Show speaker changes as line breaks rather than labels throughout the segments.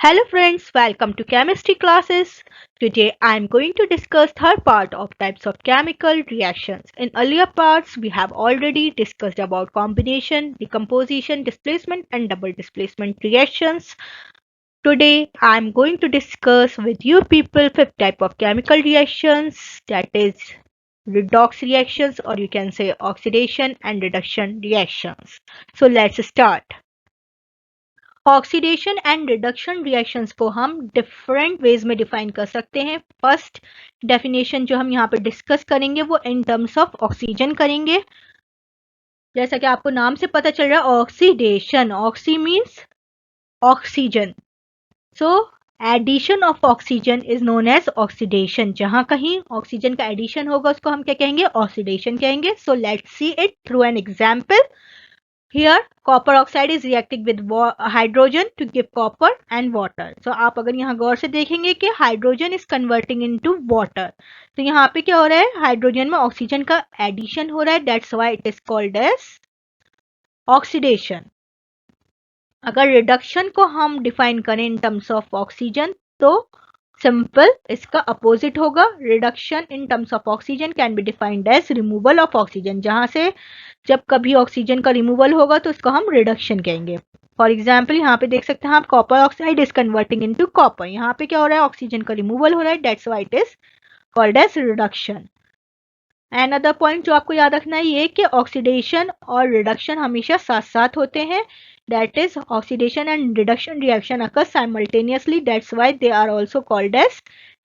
Hello friends, welcome to chemistry classes. Today I am going to discuss third part of types of chemical reactions. In earlier parts we have already discussed about combination, decomposition, displacement and double displacement reactions. Today I am going to discuss with you people fifth type of chemical reactions, that is redox reactions, or you can say oxidation and reduction reactions. So let's start. Oxidation and reduction reactions को हम different ways में define कर सकते हैं. First definition जो हम यहाँ पे डिस्कस करेंगे वो इन टर्म्स ऑफ ऑक्सीजन करेंगे. जैसा कि आपको नाम से पता चल रहा है oxidation, oxy means oxygen, so addition of oxygen is known as oxidation. जहां कहीं ऑक्सीजन का एडिशन होगा उसको हम क्या कहेंगे, ऑक्सीडेशन कहेंगे. So let's see it through an example. Here copper oxide is reacting with hydrogen to give copper and water. So आप अगर यहाँ गौर से देखेंगे कि hydrogen is converting into water. तो यहाँ पे क्या हो रहा है, हाइड्रोजन में ऑक्सीजन का एडिशन हो रहा है. That's why it is called as oxidation. अगर रिडक्शन को हम डिफाइन करें in terms of ऑक्सीजन तो सिंपल इसका अपोजिट होगा. Reduction in terms of oxygen can be defined as removal of oxygen. जहां से जब कभी ऑक्सीजन का रिमूवल होगा तो इसको हम रिडक्शन कहेंगे. फॉर एग्जाम्पल यहाँ पे देख सकते हैं आप, copper oxide is converting into copper. यहाँ पे क्या हो रहा है, ऑक्सीजन का रिमूवल हो रहा है. That's why it is called as reduction. And other point जो आपको याद रखना है ये कि ऑक्सीडेशन और रिडक्शन हमेशा साथ साथ होते हैं. That is, oxidation and reduction reaction occur simultaneously. That's why they are also called as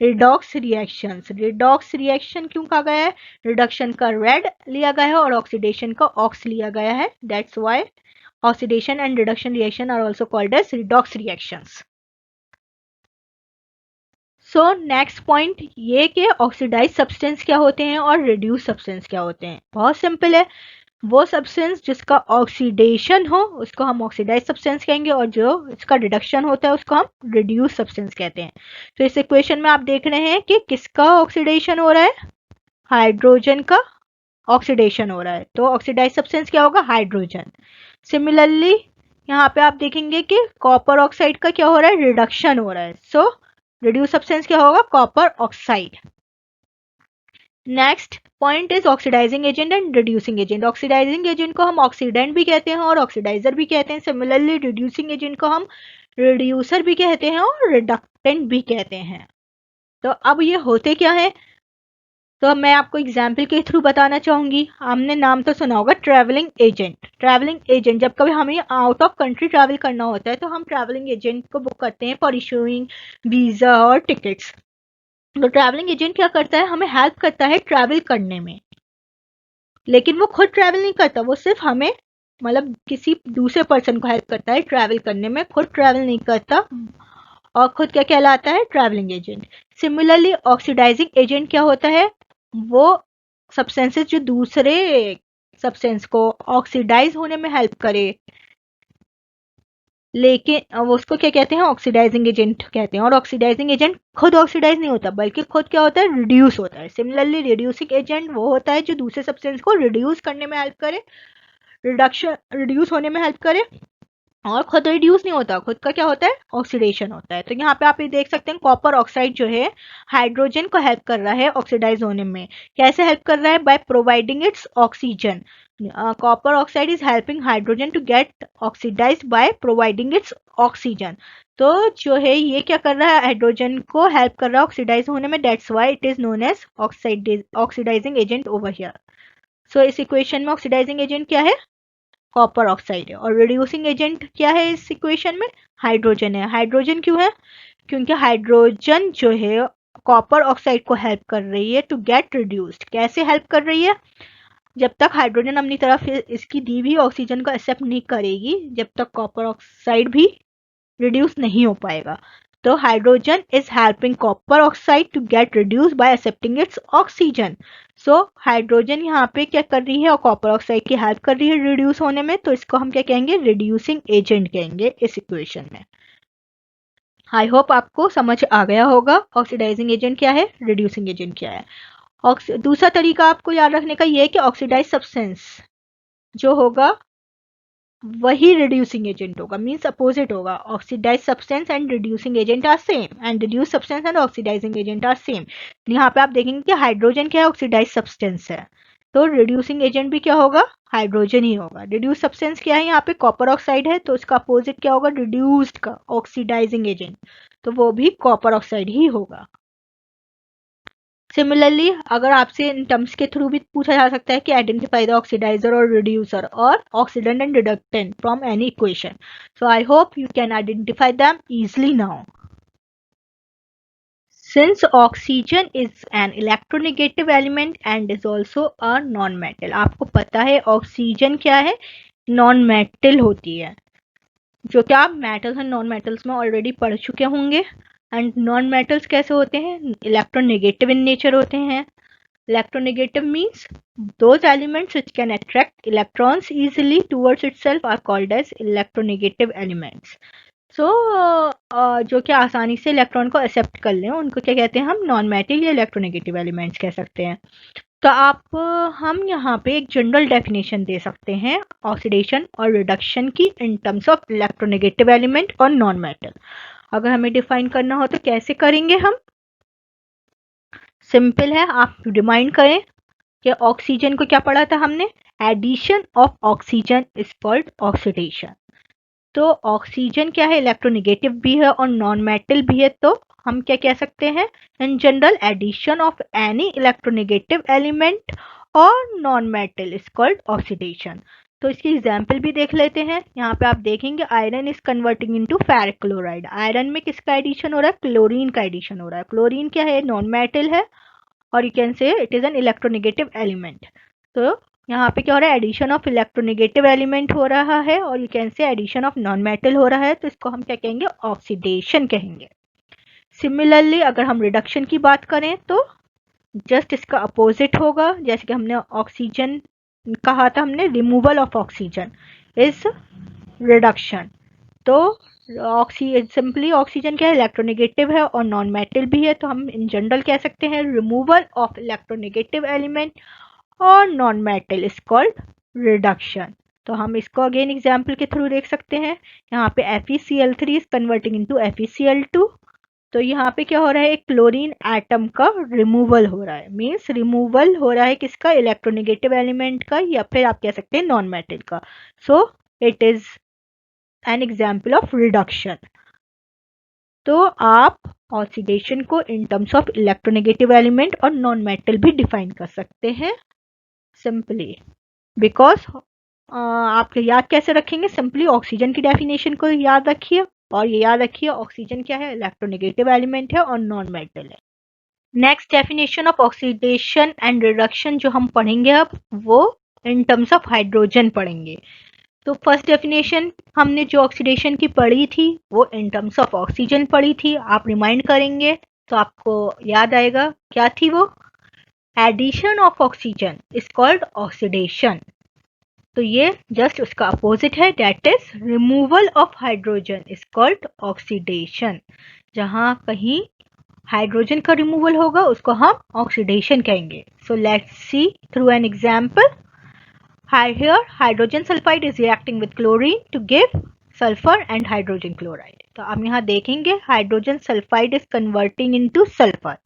redox reactions. Redox reaction क्यों कहा गया है, reduction का red लिया गया है और oxidation का ox लिया गया है. That's why oxidation and reduction reaction are also called as redox reactions. So next point ये कि ऑक्सीडाइज सब्सटेंस क्या होते हैं और रिड्यूस सब्सटेंस क्या होते हैं. बहुत सिंपल है, वो सब्सटेंस जिसका ऑक्सीडेशन हो उसको हम ऑक्सीडाइज सब्सटेंस कहेंगे और जो इसका रिडक्शन होता है उसको हम रिड्यूस सब्सटेंस कहते हैं. तो इस इक्वेशन में आप देख रहे हैं कि किसका ऑक्सीडेशन हो रहा है, हाइड्रोजन का ऑक्सीडेशन हो रहा है. तो ऑक्सीडाइज सब्सटेंस क्या होगा, हाइड्रोजन. सिमिलरली यहाँ पे आप देखेंगे कि कॉपर ऑक्साइड का क्या हो रहा है, रिडक्शन हो रहा है. सो रिड्यूस सब्सटेंस क्या होगा, copper oxide. Next point is oxidizing agent and reducing agent. Oxidizing agent को हम ऑक्सीडेंट भी कहते हैं और ऑक्सीडाइजर भी कहते हैं. सिमिलरली रिड्यूसिंग एजेंट को हम रिड्यूसर भी कहते हैं और रिडक्टेंट भी कहते हैं. तो अब ये होते क्या है, तो मैं आपको एग्जाम्पल के थ्रू बताना चाहूंगी. हमने नाम तो सुना होगा ट्रैवलिंग एजेंट. ट्रैवलिंग एजेंट जब कभी हमें आउट ऑफ कंट्री ट्रैवल करना होता है तो हम ट्रैवलिंग एजेंट को बुक करते हैं फॉर इशूइंग वीजा और टिकट्स. तो ट्रैवलिंग एजेंट क्या करता है, हमें हेल्प करता है ट्रैवल करने में, लेकिन वो खुद ट्रैवल नहीं करता, वो सिर्फ हमें मतलब किसी दूसरे पर्सन को हेल्प करता है ट्रैवल करने में, खुद ट्रैवल नहीं करता और खुद क्या कहलाता है, travelling agent. Similarly oxidizing agent क्या होता है, वो सब्सटेंसेस जो दूसरे सब्सटेंस को ऑक्सीडाइज होने में हेल्प करे, लेकिन वो उसको क्या कहते हैं, ऑक्सीडाइजिंग एजेंट कहते हैं. और ऑक्सीडाइजिंग एजेंट खुद ऑक्सीडाइज नहीं होता बल्कि खुद क्या होता है, रिड्यूस होता है. सिमिलरली रिड्यूसिंग एजेंट वो होता है जो दूसरे सब्सटेंस को रिड्यूस करने में हेल्प करे, रिड्यूस होने में हेल्प करे, और खुद रिड्यूस नहीं होता, खुद का क्या होता है, ऑक्सीडेशन होता है. तो यहाँ पे आप ये देख सकते हैं कॉपर ऑक्साइड जो है हाइड्रोजन को हेल्प कर रहा है ऑक्सीडाइज होने में. कैसे हेल्प कर रहा है, by providing its oxygen. Copper oxide is helping hydrogen to get oxidize by providing its oxygen. तो जो है ये क्या कर रहा है, हाइड्रोजन को हेल्प कर रहा है ऑक्सीडाइज होने में. That's why it is known as oxidising agent over here. So इस इक्वेशन में ऑक्सीडाइजिंग एजेंट क्या है, कॉपर ऑक्साइड है. और रिड्यूसिंग एजेंट क्या है इस इक्वेशन में, हाइड्रोजन है. हाइड्रोजन क्यों है, क्योंकि हाइड्रोजन जो है कॉपर ऑक्साइड को हेल्प कर रही है टू गेट रिड्यूस्ड. कैसे हेल्प कर रही है, जब तक हाइड्रोजन अपनी तरफ इसकी दी हुई ऑक्सीजन को एक्सेप्ट नहीं करेगी जब तक कॉपर ऑक्साइड भी रिड्यूस नहीं हो पाएगा. तो hydrogen is helping copper oxide to get reduce by accepting its oxygen. So hydrogen यहाँ पे क्या कर रही है, और कॉपर ऑक्साइड की हेल्प कर रही है रिड्यूस होने में, तो इसको हम क्या कहेंगे, रिड्यूसिंग एजेंट कहेंगे इस इक्वेशन में. आई होप आपको समझ आ गया होगा ऑक्सीडाइजिंग एजेंट क्या है, रिड्यूसिंग एजेंट क्या है. दूसरा तरीका आपको याद रखने का ये है कि ऑक्सीडाइज सब्सटेंस जो होगा वही रिड्यूसिंग एजेंट होगा, मीन्स अपोजिट होगा. Oxidize substance and reducing agent are same and reduce substance and oxidizing agent are same. यहाँ पे आप देखेंगे कि हाइड्रोजन क्या है, ऑक्सीडाइज सब्सटेंस है, तो रिड्यूसिंग एजेंट भी क्या होगा, हाइड्रोजन ही होगा. रिड्यूस सब्सटेंस क्या है, यहाँ पे कॉपर ऑक्साइड है, तो इसका अपोजिट क्या होगा, रिड्यूस्ड का ऑक्सीडाइजिंग एजेंट, तो वो भी कॉपर ऑक्साइड ही होगा. सिमिलरली अगर आपसे इन टर्म्स के थ्रू भी पूछा जा सकता है कि आइडेंटिफाई द ऑक्सीडाइजर और रिड्यूसर और oxidant and reductant from any equation. So I hope you can identify them easily now. Since oxygen is an electronegative element and is also a non-metal, आपको पता है ऑक्सीजन क्या है, non metal होती है, जो कि आप मेटल्स एंड नॉन मेटल्स में ऑलरेडी पढ़ चुके होंगे. एंड नॉन मेटल्स कैसे होते हैं, इलेक्ट्रोनेगेटिव इन नेचर होते हैं. Electronegative means those elements which can attract electrons easily towards itself are called as electronegative elements. सो जो कि आसानी से इलेक्ट्रॉन को एक्सेप्ट कर लें, उनको क्या कहते हैं हम, नॉन मेटल या इलेक्ट्रोनेगेटिव एलिमेंट्स कह सकते हैं. तो आप हम यहाँ पे एक जनरल डेफिनेशन दे सकते हैं ऑक्सीडेशन और रिडक्शन की इन terms of electronegative element or non metal. अगर हमें डिफाइन करना हो तो कैसे करेंगे हम, सिंपल है, आप रिमाइंड करें कि ऑक्सीजन को क्या पढ़ा था हमने, addition of oxygen is called oxidation. तो ऑक्सीजन क्या है, इलेक्ट्रोनेगेटिव भी है और नॉन मेटल भी है, तो हम क्या कह सकते हैं, in general addition of any electronegative element or non metal is called oxidation. तो इसकी एग्जाम्पल भी देख लेते हैं. यहाँ पे आप देखेंगे iron is converting into ferric chloride. Iron में किसका एडिशन हो रहा है, क्लोरीन का एडिशन हो रहा है. क्लोरीन क्या है, नॉन मेटल है और यू कैन से it is N electronegative element. तो यहाँ पे क्या हो रहा है, एडिशन ऑफ इलेक्ट्रोनेगेटिव एलिमेंट हो रहा है और you can say addition of non metal हो रहा है, तो इसको हम क्या कहेंगे, ऑक्सीडेशन कहेंगे. सिमिलरली अगर हम रिडक्शन की बात करें तो जस्ट इसका अपोजिट होगा. जैसे कि हमने ऑक्सीजन कहा था, हमने removal of oxygen is reduction. तो सिंपली ऑक्सीजन क्या है, इलेक्ट्रोनेगेटिव है और नॉन मेटल भी है, तो हम इन जनरल कह सकते हैं removal of electronegative element or non metal is called reduction. तो हम इसको अगेन एग्जाम्पल के थ्रू देख सकते हैं. यहाँ पे FeCl3 is converting into FeCl2. तो यहाँ पे क्या हो रहा है, एक क्लोरीन एटम का रिमूवल हो रहा है, मीन्स रिमूवल हो रहा है किसका, इलेक्ट्रोनेगेटिव एलिमेंट का, या फिर आप कह सकते हैं नॉन मेटल का. सो it is an example of reduction. तो आप ऑक्सीडेशन को इन terms of electronegative element or non metal भी डिफाइन कर सकते हैं सिंपली. बिकॉज आप याद कैसे रखेंगे, सिंपली ऑक्सीजन की डेफिनेशन को याद रखिए और ये याद रखिए ऑक्सीजन क्या है, इलेक्ट्रोनेगेटिव एलिमेंट है और नॉन मेटल है. Next definition of oxidation and reduction जो हम पढ़ेंगे अब, वो इन टर्म्स ऑफ हाइड्रोजन पढ़ेंगे. तो फर्स्ट डेफिनेशन हमने जो ऑक्सीडेशन की पढ़ी थी वो इन टर्म्स ऑफ ऑक्सीजन पढ़ी थी. आप रिमाइंड करेंगे तो आपको याद आएगा क्या थी वो, addition of oxygen is called oxidation. तो ये जस्ट उसका अपोजिट है, that is removal of hydrogen is called oxidation. जहां कहीं हाइड्रोजन का रिमूवल होगा उसको हम ऑक्सीडेशन कहेंगे. So let's see through an example. Here hydrogen sulfide is reacting with chlorine to give sulfur and hydrogen chloride. तो आप यहाँ देखेंगे hydrogen sulphide is converting into sulphur.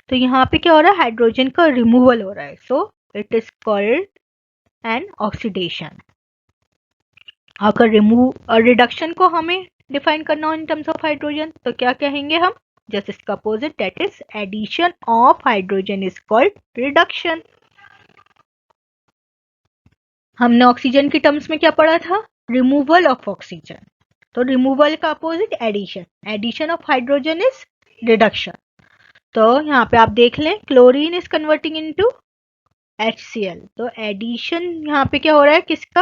तो यहाँ पे क्या हो रहा है, हाइड्रोजन का रिमूवल हो रहा है. So it is called an oxidation. अगर रिडक्शन को हमें डिफाइन करना हो इन टर्म्स ऑफ हाइड्रोजन तो क्या कहेंगे हम, जस्ट इसका opposite, that is addition of hydrogen is called reduction. हमने ऑक्सीजन की टर्म्स में क्या पढ़ा था, रिमूवल ऑफ ऑक्सीजन. तो रिमूवल का opposite addition, addition of hydrogen is reduction. तो यहाँ पे आप देख लें chlorine is converting into HCl. तो एडिशन यहाँ पे क्या हो रहा है, किसका,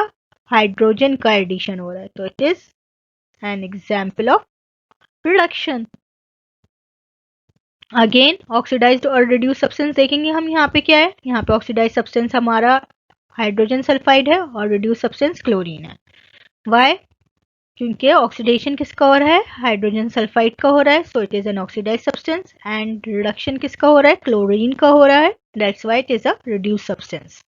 हाइड्रोजन का एडिशन हो रहा है. तो it is an example of reduction. Again oxidized और रिड्यूस सब्सटेंस देखेंगे हम. यहाँ पे क्या है, यहाँ पे ऑक्सीडाइज सब्सटेंस हमारा हाइड्रोजन सल्फाइड है और रिड्यूस सब्सटेंस क्लोरीन है. वाई, क्योंकि ऑक्सीडेशन किसका हो रहा है, हाइड्रोजन सल्फाइड का हो रहा है. So it is an oxidize substance. And reduction किसका हो रहा है, क्लोरीन का हो रहा है. That's why it is a reduce substance.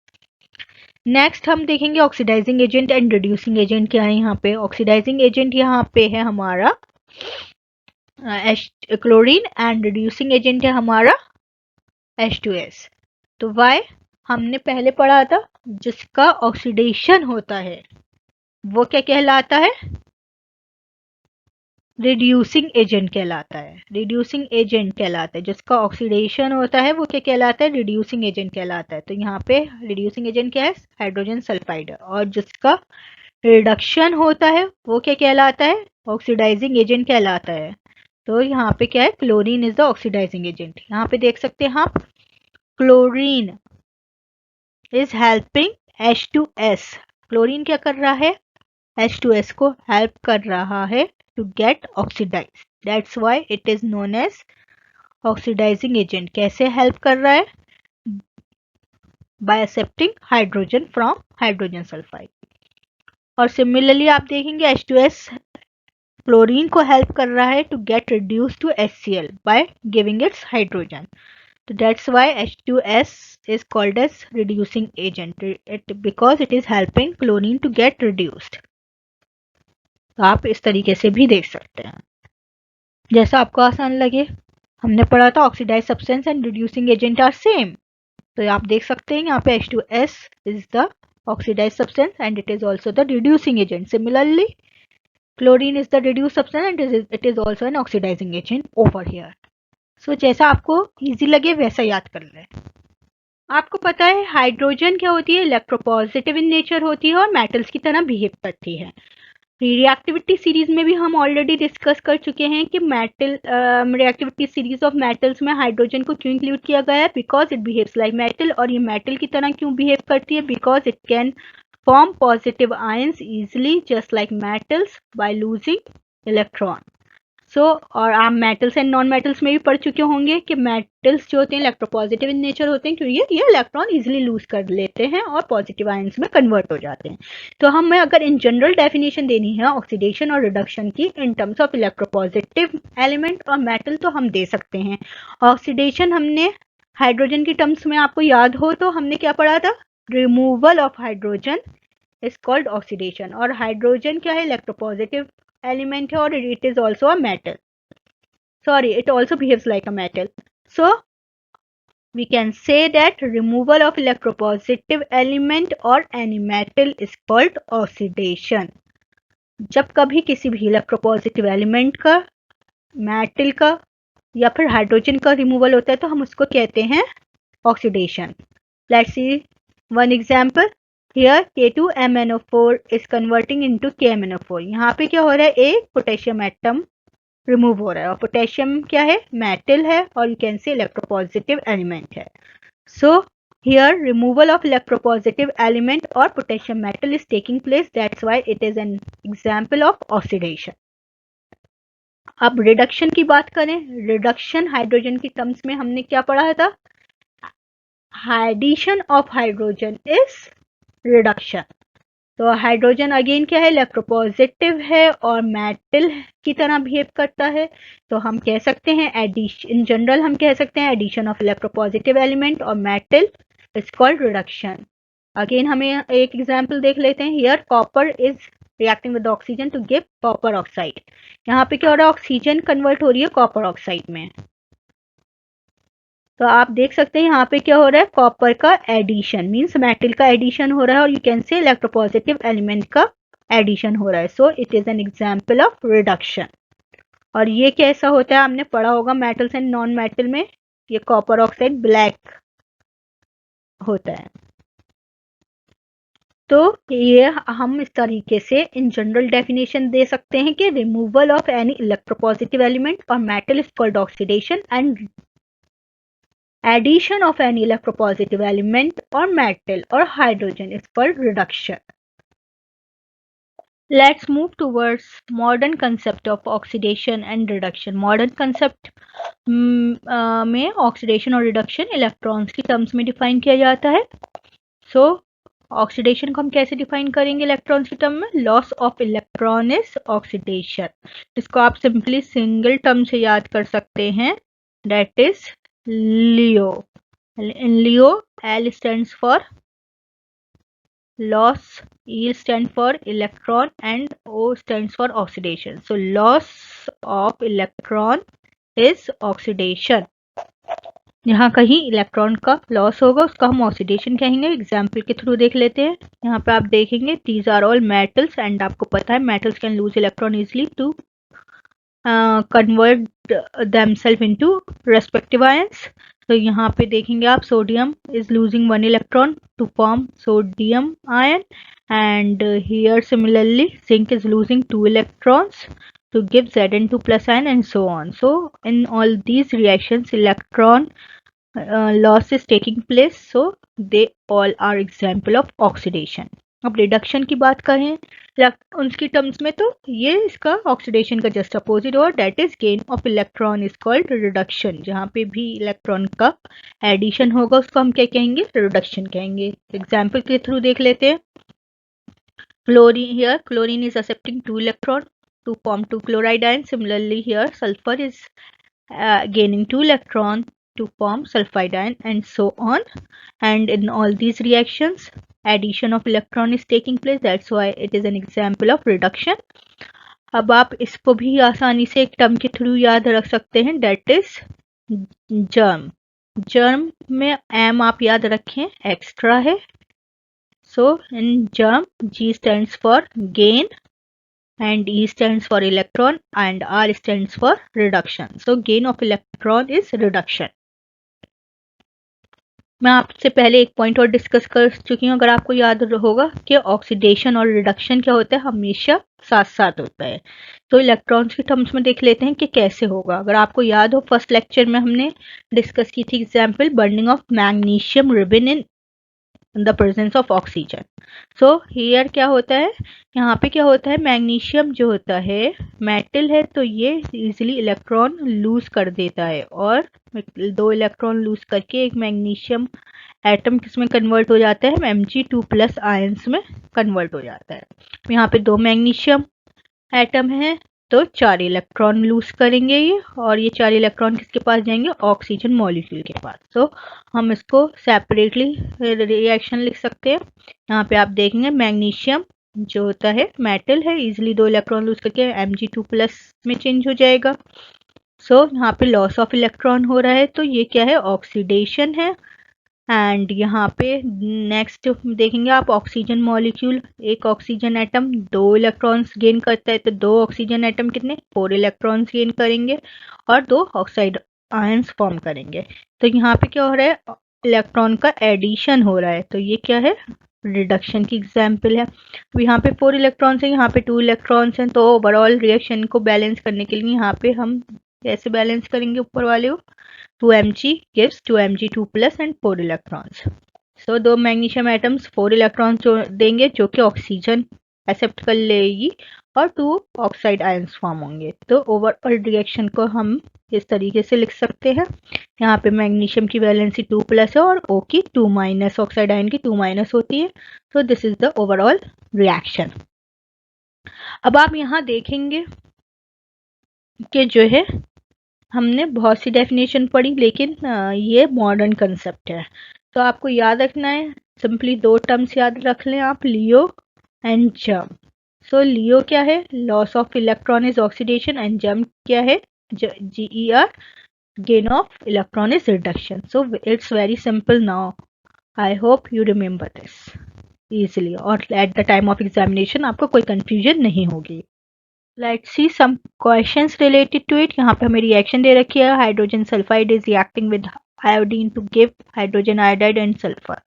Next हम देखेंगे oxidizing agent and reducing agent क्या है यहाँ पे। ऑक्सीडाइजिंग एजेंट यहाँ पे है हमारा क्लोरीन एंड रिड्यूसिंग एजेंट है हमारा H2S। तो वाई हमने पहले पढ़ा था जिसका ऑक्सीडेशन होता है वो क्या कहलाता है, रिड्यूसिंग एजेंट कहलाता है। रिड्यूसिंग एजेंट कहलाता है, जिसका ऑक्सीडेशन होता है वो क्या कहलाता है, रिड्यूसिंग एजेंट कहलाता है। तो यहाँ पे रिड्यूसिंग एजेंट क्या है, हाइड्रोजन सल्फाइड। और जिसका रिडक्शन होता है वो क्या कहलाता है, ऑक्सीडाइजिंग एजेंट कहलाता है। तो यहाँ पे क्या है, chlorine is the oxidising agent. यहाँ पे देख सकते हैं आप, chlorine is helping H2S। Chlorine क्या कर रहा है, H2S को हेल्प कर रहा है to get oxidise. That's why it is known as oxidising agent. कैसे हेल्प कर रहा है, by accepting hydrogen from hydrogen sulphide. और सिमिलरली आप देखेंगे H2S क्लोरीन को हेल्प कर रहा है to get reduce to HCl by giving its hydrogen. तो that's why H2S is called as reducing agent because it is helping chlorine to get reduced। तो आप इस तरीके से भी देख सकते हैं, जैसा आपको आसान लगे। हमने पढ़ा था oxidize substance and reducing agent are same. तो आप देख सकते हैं यहाँ पे H2S is the oxidized substance and it is also the reducing agent. Similarly, chlorine is the reduced substance and it is also an oxidizing agent over here. So जैसा आपको easy लगे वैसा याद कर लें। आपको पता है हाइड्रोजन क्या होती है, इलेक्ट्रोपॉजिटिव इन नेचर होती है और मेटल्स की तरह बिहेव करती है। रिएक्टिविटी सीरीज में भी हम ऑलरेडी डिस्कस कर चुके हैं कि metal reactivity series of metals में हाइड्रोजन को क्यों इंक्लूड किया गया है, because it behaves like metal. और ये मेटल की तरह क्यों बिहेव करती है, because it can form positive ions easily just like metals by losing electron. और आप मेटल्स एंड नॉन मेटल्स में भी पढ़ चुके होंगे कि मेटल्स जो होते हैं इलेक्ट्रोपॉजिटिव इन नेचर होते हैं क्योंकि ये इलेक्ट्रॉन इजीली लूज कर लेते हैं और पॉजिटिव आयंस में कन्वर्ट हो जाते हैं। तो हमें अगर इन जनरल डेफिनेशन देनी है ऑक्सीडेशन और रिडक्शन की इन टर्म्स ऑफ इलेक्ट्रोपॉजिटिव एलिमेंट और मेटल तो हम दे सकते हैं। ऑक्सीडेशन हमने हाइड्रोजन की टर्म्स में आपको याद हो तो हमने क्या पढ़ा था, removal of hydrogen is called oxidation. और हाइड्रोजन क्या है, इलेक्ट्रोपॉजिटिव element है और it is also a metal. Sorry, it also behaves like a metal. So we can say that removal of electropositive element or any metal is called oxidation. जब कभी किसी भी electropositive element का, metal का या फिर हाइड्रोजन का removal होता है तो हम उसको कहते हैं oxidation. Let's see one example. Here K2MnO4 is converting into KMnO4। यहाँ पे क्या हो रहा है, एक पोटेशियम एटम रिमूव हो रहा है और पोटेशियम क्या है, मेटल है और you can say electropositive element है। So here removal of electropositive element or potassium metal is taking place, that's why it is an example of oxidation. अब रिडक्शन की बात करें, रिडक्शन हाइड्रोजन की टर्म्स में हमने क्या पढ़ा था, addition of hydrogen is reduction. तो हाइड्रोजन अगेन क्या है, इलेक्ट्रोपॉजिटिव है और मेटल की तरह बिहेव करता है। तो हम कह सकते हैं एडिशन, इन जनरल हम कह सकते हैं एडिशन ऑफ इलेक्ट्रोपॉजिटिव एलिमेंट और metal is called reduction. Again हमें एक एग्जांपल देख लेते हैं। Here copper is reacting with oxygen to give copper oxide. यहाँ पे क्या हो रहा है, ऑक्सीजन कन्वर्ट हो रही है कॉपर ऑक्साइड में। तो आप देख सकते हैं यहाँ पे क्या हो रहा है, कॉपर का एडिशन मींस मेटल का एडिशन हो रहा है और you can say electropositive element का एडिशन हो रहा है। So it is an example of reduction. और ये कैसा होता है, आपने पढ़ा होगा मेटल्स एंड नॉन मेटल में, ये कॉपर ऑक्साइड ब्लैक होता है। तो ये हम इस तरीके से इन जनरल डेफिनेशन दे सकते हैं कि removal of any electropositive element और metal is called oxidation and addition of any electropositive element or metal or hydrogen is called reduction. Let's move towards modern concept of oxidation and reduction. Modern concept में oxidation और reduction electrons की terms में define किया जाता है। So oxidation को हम कैसे define करेंगे electrons की term में, loss of electron is oxidation। इसको आप simply single term से याद कर सकते हैं, that is LEO. In LEO, L stands for loss, E stands for electron and O stands for oxidation. So loss of electron is oxidation. यहाँ कहीं electron का लॉस होगा उसका हम ऑक्सीडेशन कहेंगे. एग्जाम्पल के थ्रू देख लेते हैं. यहाँ पे आप देखेंगे these are all metals and आपको पता है metals can lose electron easily to convert themselves into respective ions. तो यहाँ पे देखेंगे आप sodium is losing one electron to form sodium ion and here similarly zinc is losing 2 electrons to give Zn2 plus ion and so on. So in all these reactions electron loss is taking place, so they all are example of oxidation. अब reduction की बात करें उनकी terms में तो ये इसका oxidation का जस्ट अपोजिट और that is gain of electron is called reduction. जहाँ पे भी इलेक्ट्रॉन का एडिशन होगा उसको हम क्या कहेंगे, रिडक्शन कहेंगे. एग्जाम्पल के थ्रू देख लेते हैं. Chlorine, here chlorine is accepting 2 electron to form 2 chloride ions. Similarly here sulfur is gaining 2 electron to form sulfide ion and so on. And in all these reactions addition of electron is taking place, that's why it is an example of reduction. अब आप इसको भी आसानी से एक term के through याद रख सकते हैं, that is germ. germ में m आप याद रखें एक्स्ट्रा है. so in germ G stands for gain and E stands for electron and R stands for reduction. So gain of electron is reduction. मैं आपसे पहले एक पॉइंट और डिस्कस कर चुकी हूँ, अगर आपको याद होगा कि ऑक्सीडेशन और रिडक्शन क्या होता है, हमेशा साथ साथ होता है. तो इलेक्ट्रॉन्स के टर्म्स में देख लेते हैं कि कैसे होगा. अगर आपको याद हो फर्स्ट लेक्चर में हमने डिस्कस की थी example burning of magnesium ribbon in the presence of oxygen. So here क्या होता है, यहाँ पे क्या होता है, मैग्नीशियम जो होता है मेटल है तो ये इजीली इलेक्ट्रॉन लूज कर देता है और 2 इलेक्ट्रॉन लूज करके एक मैग्नीशियम एटम किसमें कन्वर्ट हो जाता है, Mg2 प्लस आयंस में कन्वर्ट हो जाता है. यहाँ पे 2 मैग्नीशियम एटम है तो 4 इलेक्ट्रॉन लूज करेंगे ये और ये 4 इलेक्ट्रॉन किसके पास जाएंगे, ऑक्सीजन मॉलिक्यूल के पास. तो हम इसको सेपरेटली रिएक्शन लिख सकते हैं. यहाँ पे आप देखेंगे मैग्नीशियम जो होता है मेटल है इजिली 2 इलेक्ट्रॉन लूज करके Mg2 प्लस में चेंज हो जाएगा. सो यहाँ पे लॉस ऑफ इलेक्ट्रॉन हो रहा है तो ये क्या है, ऑक्सीडेशन है. एंड यहाँ पे नेक्स्ट देखेंगे आप ऑक्सीजन मॉलिक्यूल, एक ऑक्सीजन एटम 2 इलेक्ट्रॉन्स गेन करता है तो 2 ऑक्सीजन एटम कितने, 4 इलेक्ट्रॉन्स गेन करेंगे और 2 ऑक्साइड आयंस फॉर्म करेंगे. तो यहाँ पे क्या हो रहा है, इलेक्ट्रॉन का एडिशन हो रहा है तो ये क्या है, रिडक्शन की एग्जाम्पल है. यहाँ पे 4 इलेक्ट्रॉन्स हैं, यहाँ पे 2 इलेक्ट्रॉन्स हैं तो ओवरऑल रिएक्शन को बैलेंस करने के लिए यहाँ पे हम कैसे बैलेंस करेंगे ऊपर वाले को, 2Mg gives 2Mg2 plus and 4 electrons. So 2 magnesium atoms 4 electrons जो देंगे जो कि ऑक्सीजन एक्सेप्ट कर लेगी और 2 ऑक्साइड आयंस फॉर्म होंगे. तो ओवरऑल रिएक्शन को हम इस तरीके से लिख सकते हैं. यहाँ पे मैग्नीशियम की वैलेंसी 2 प्लस है और O की 2 माइनस, ऑक्साइड आयन की 2 माइनस होती है. So this is the overall reaction. अब आप यहाँ देखेंगे कि जो है हमने बहुत सी डेफिनेशन पढ़ी लेकिन ये मॉडर्न कंसेप्ट है तो आपको याद रखना है. सिंपली 2 टर्म्स याद रख लें आप, लियो एंड जर्म. सो लियो क्या है, loss of electron is oxidation and germ क्या है, GER gain of electron is reduction. So it's very simple now. I hope you remember this easily और at the time of examination आपको कोई confusion नहीं होगी. Let's see some questions related to it. यहाँ पे हमें रिएक्शन दे रखी है, hydrogen sulphide is reacting with iodine to give hydrogen iodide and sulphur.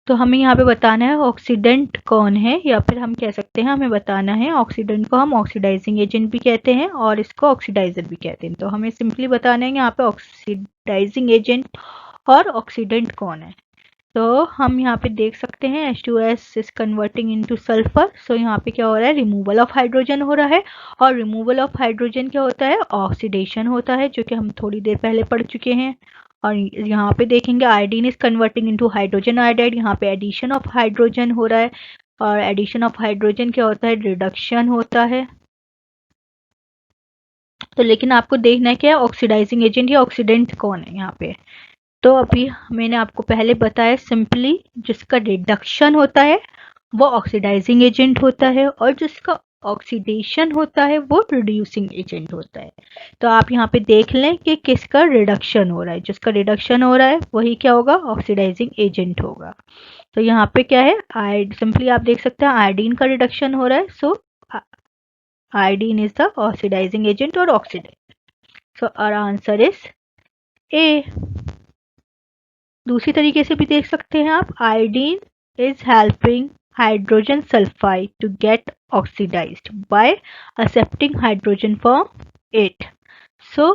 तो हमें यहाँ पे बताना है ऑक्सीडेंट कौन है, या फिर हम कह सकते हैं हमें बताना है ऑक्सीडेंट को हम ऑक्सीडाइजिंग एजेंट भी कहते हैं और इसको ऑक्सीडाइजर भी कहते हैं. तो हमें सिंपली बताना है यहाँ पे ऑक्सीडाइजिंग एजेंट और ऑक्सीडेंट कौन है. तो हम यहाँ पे देख सकते हैं H2S is converting into sulphur. So यहाँ पे क्या हो रहा है, रिमूवल ऑफ हाइड्रोजन हो रहा है और रिमूवल ऑफ हाइड्रोजन क्या होता है, ऑक्सीडेशन होता है जो कि हम थोड़ी देर पहले पढ़ चुके हैं. और यहाँ पे देखेंगे iodine is converting into hydrogen iodide, यहाँ पे एडिशन ऑफ हाइड्रोजन हो रहा है और एडिशन ऑफ हाइड्रोजन क्या होता है, रिडक्शन होता है. तो लेकिन आपको देखना है क्या ऑक्सीडाइजिंग एजेंट या ऑक्सीडेंट कौन है यहाँ पे. तो अभी मैंने आपको पहले बताया सिंपली जिसका रिडक्शन होता है वो ऑक्सीडाइजिंग एजेंट होता है और जिसका ऑक्सीडेशन होता है वो रिड्यूसिंग एजेंट होता है। तो आप यहाँ पे देख लें कि किसका रिडक्शन हो रहा है। जिसका रिडक्शन हो रहा है वही क्या होगा, ऑक्सीडाइजिंग एजेंट होगा। तो यहाँ पे क्या है, सिंपली आप देख सकते हैं आयोडीन का रिडक्शन हो रहा है, so iodine is the oxidising agent or oxidant. So our answer is A. दूसरी तरीके से भी देख सकते हैं आप, iodine is helping hydrogen sulphide to get oxidised by accepting hydrogen from it. So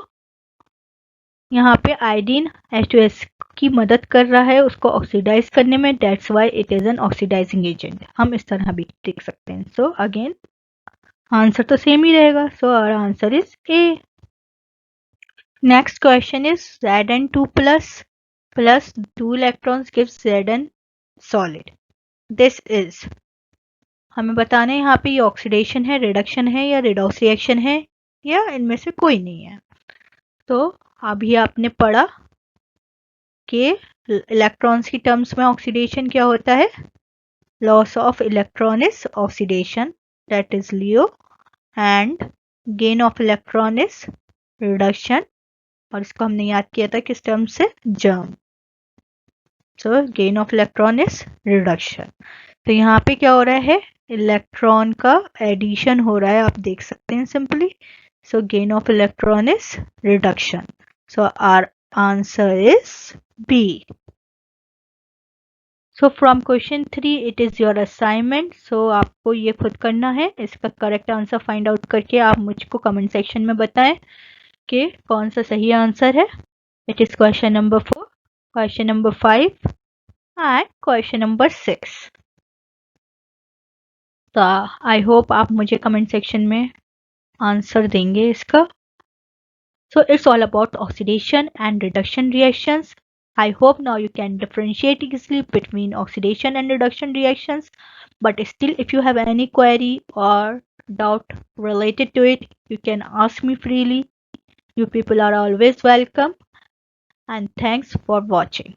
यहाँ पे आयोडीन H2S की मदद कर रहा है उसको ऑक्सीडाइज करने में, that's why it is an oxidizing agent. हम इस तरह भी देख सकते हैं। सो अगेन आंसर तो सेम ही रहेगा। So our answer is A. Next question is Zn2 plus 2 electrons gives Zn solid. This is, हमें बताना है यहाँ पे ये ऑक्सीडेशन है, रिडक्शन है या रिडॉक्स रिएक्शन है या इनमें से कोई नहीं है। तो अभी आपने पढ़ा कि इलेक्ट्रॉन्स की टर्म्स में ऑक्सीडेशन क्या होता है, loss of electron is oxidation, that is Leo, and gain of electron is reduction, और इसको हमने याद किया था किस टर्म से, germ. So gain of electron is reduction. तो यहाँ पे क्या हो रहा है, इलेक्ट्रॉन का एडिशन हो रहा है, आप देख सकते हैं simply. So gain of electron is reduction. So our answer is B. So from question 3 it is your assignment. So आपको ये खुद करना है, इसका करेक्ट आंसर फाइंड आउट करके आप मुझको कमेंट सेक्शन में बताएं कि कौन सा सही आंसर है। It is question number 4, question number 5 and question number 6। तो आई होप आप मुझे कमेंट सेक्शन में आंसर देंगे इसका। So it's all about oxidation and reduction reactions. I hope now you can differentiate easily between oxidation and reduction reactions. But still, if you have any query or doubt related to it, you can ask me freely. You people are always welcome. And thanks for watching.